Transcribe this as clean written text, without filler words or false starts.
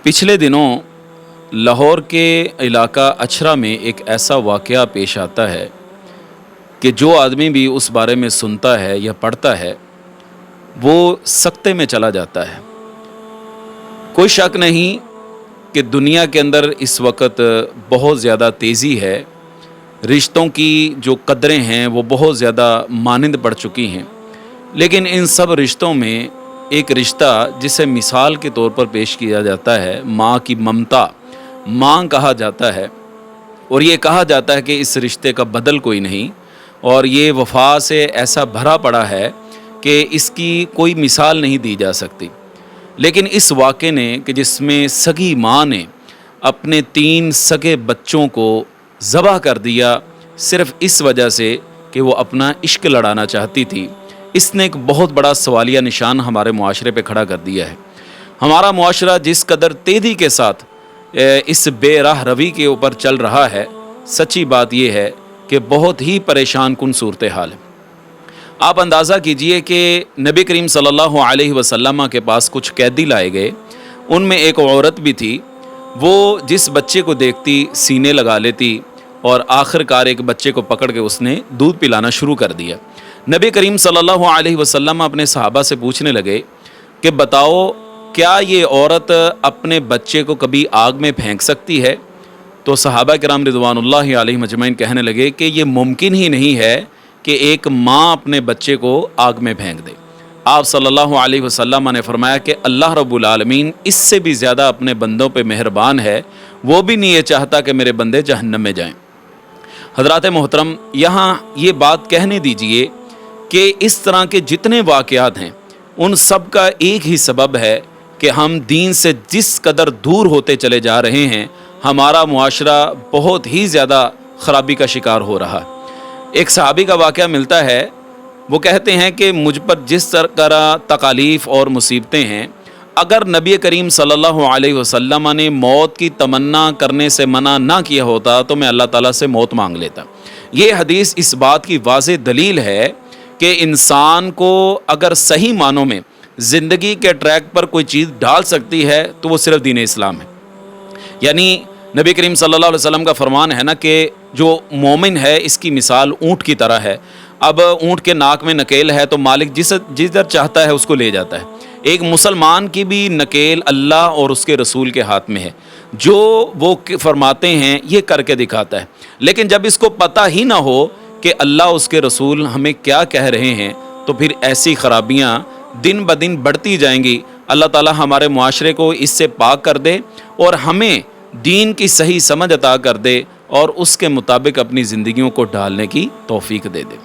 पिछले दिनों लाहौर के इलाका अछरा में एक ऐसा वाक़या पेश आता है कि जो आदमी भी उस बारे में सुनता है या पढ़ता है वो सकते में चला जाता है। कोई शक नहीं कि दुनिया के अंदर इस वक्त बहुत ज़्यादा तेज़ी है, रिश्तों की जो कदरें हैं वो बहुत ज़्यादा मानिंद पड़ चुकी हैं। लेकिन इन सब रिश्तों में एक रिश्ता जिसे मिसाल के तौर पर पेश किया जाता है, माँ की ममता, माँ कहा जाता है। और ये कहा जाता है कि इस रिश्ते का बदल कोई नहीं और ये वफा से ऐसा भरा पड़ा है कि इसकी कोई मिसाल नहीं दी जा सकती। लेकिन इस वाक़े ने कि जिसमें सगी माँ ने अपने 3 सगे बच्चों को ज़बह कर दिया सिर्फ़ इस वजह से कि वो अपना इश्क लड़ाना चाहती थी, इसने एक बहुत बड़ा सवालिया निशान हमारे मुआशरे पे खड़ा कर दिया है। हमारा मुआशरा जिस कदर तेज़ी के साथ इस बेराह रवी के ऊपर चल रहा है, सच्ची बात यह है कि बहुत ही परेशान कुन सूरत हाल है। आप अंदाज़ा कीजिए कि नबी करीम सल्लल्लाहु अलैहि वसल्लम के पास कुछ कैदी लाए गए, उनमें एक औरत भी थी। वो जिस बच्चे को देखती सीने लगा लेती और आखिरकार एक बच्चे को पकड़ के उसने दूध पिलाना शुरू कर दिया। नबी करीम सल्लल्लाहु अलैहि वसल्लम अपने सहाबा से पूछने लगे कि बताओ क्या ये औरत अपने बच्चे को कभी आग में फेंक सकती है? तो सहाबा किराम रिज़वानुल्लाहि अलैहिम अजमईन कहने लगे कि ये मुमकिन ही नहीं है कि एक माँ अपने बच्चे को आग में फेंक दे। आप सल्लल्लाहु अलैहि वसल्लम ने फरमाया कि अल्लाह रब्बुल आलमीन इससे भी ज़्यादा अपने बंदों पे मेहरबान है, वो भी नहीं ये चाहता कि मेरे बंदे जहन्नम में जाएं। हज़रात मोहतरम, यहाँ ये बात कहने दीजिए कि इस तरह के जितने वाक़यात हैं उन सब का एक ही सबब है कि हम दीन से जिस कदर दूर होते चले जा रहे हैं, हमारा मुआशरा बहुत ही ज़्यादा ख़राबी का शिकार हो रहा है। एक सहाबी का वाक़या मिलता है, वो कहते हैं कि मुझ पर जिस तरह तकालीफ़ और मुसीबतें हैं, अगर नबी करीम सल्लल्लाहु अलैहि वसल्लम ने मौत की तमन्ना करने से मना ना किया होता तो मैं अल्लाह ताला से मौत मांग लेता। ये हदीस इस बात की वाज़ेह दलील है कि इंसान को अगर सही मानों में ज़िंदगी के ट्रैक पर कोई चीज़ डाल सकती है तो वो सिर्फ दीन इस्लाम है। यानी नबी करीम सल्लल्लाहु अलैहि वसल्लम का फरमान है ना कि जो मोमिन है इसकी मिसाल ऊँट की तरह है। अब ऊँट के नाक में नकेल है तो मालिक जिधर चाहता है उसको ले जाता है। एक मुसलमान की भी नकेल अल्लाह और उसके रसूल के हाथ में है, जो वो फरमाते हैं ये करके दिखाता है। लेकिन जब इसको पता ही ना हो कि अल्लाह उसके रसूल हमें क्या कह रहे हैं तो फिर ऐसी खराबियाँ दिन ब दिन बढ़ती जाएंगी। अल्लाह ताला हमारे मुआशरे को इससे पाक कर दे और हमें दीन की सही समझ अता कर दे और उसके मुताबिक अपनी ज़िंदगियों को ढालने की तौफीक दे दे।